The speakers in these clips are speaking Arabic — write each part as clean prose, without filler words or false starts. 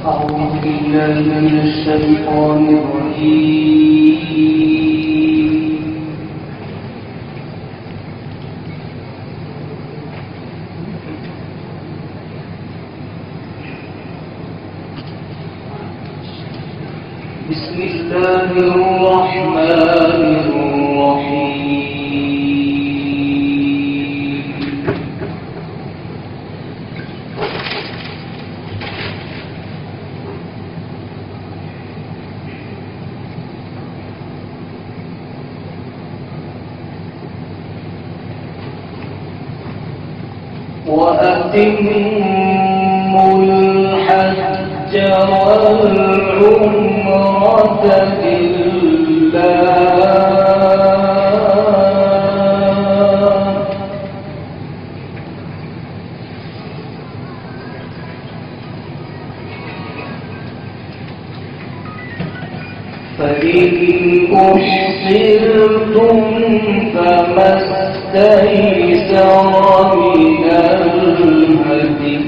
أعوذ بالله من الشيطان الرجيم. بسم الله الرحمن الرحيم. وأتموا الحج والعمرة لله فإن أحصرتم فما استيسر من الهدي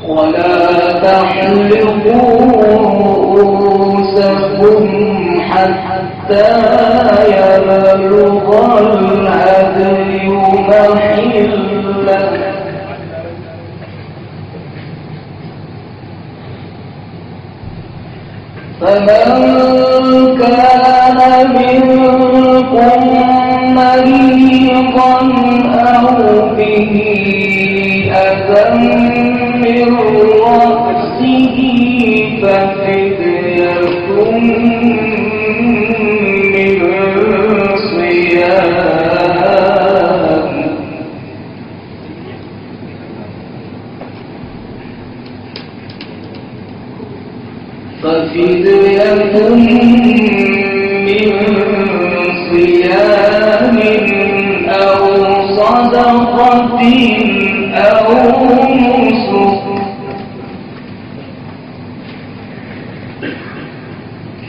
ولا تحلقوا رؤوسكم حتى يبلغ الهدي محله فمن كان منكم مريضا أو به أذى من رأسه ففدية من صيام من صيام أو صدقة أو نسك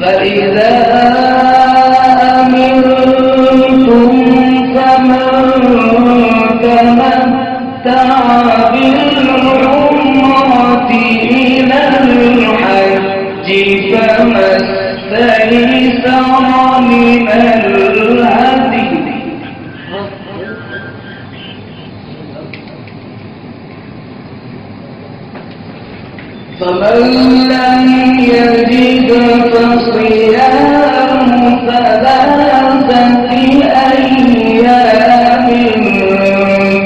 فإذا أمنتم فمن تمتع بالعمرة إلى الحج فما استيسر من الهدي فمن لم يجد فصيام ثلاثة أيام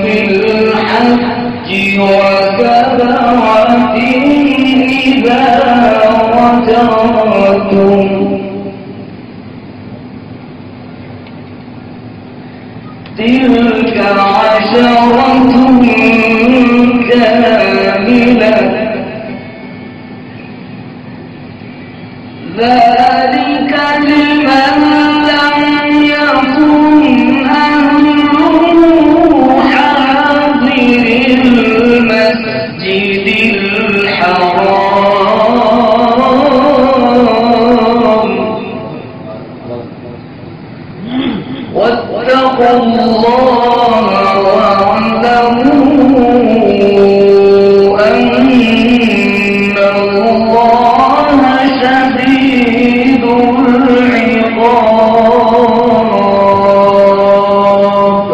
في الحج وسبعة إذا رجعتم تلك عشرة كاملة ذلك لمن لم يكن أهله حاضر المسجد الحرام واتقوا الله واعلموا أن الله شديد العقاب.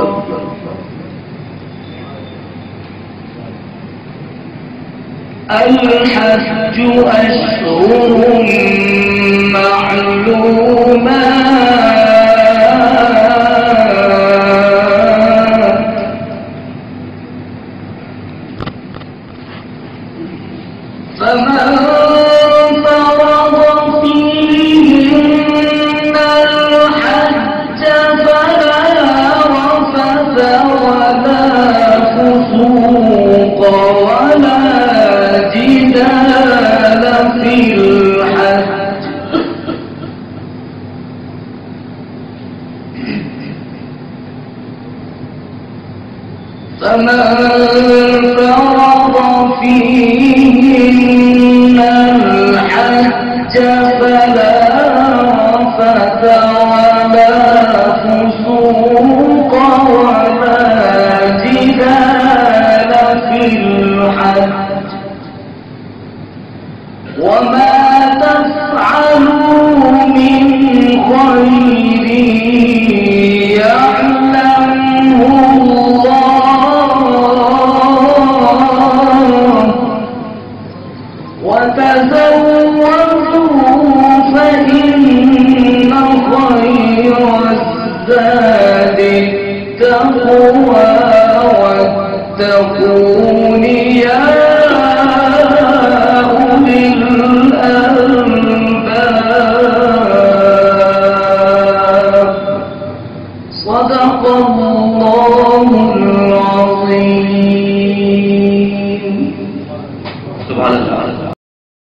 الحج أشهر معلومات فمن فرض فيهن الحج فلا رفث ولا فسوق ولا جدال في الحج فمن فرض فيهن الحج فلا رفث ولا فسوق ولا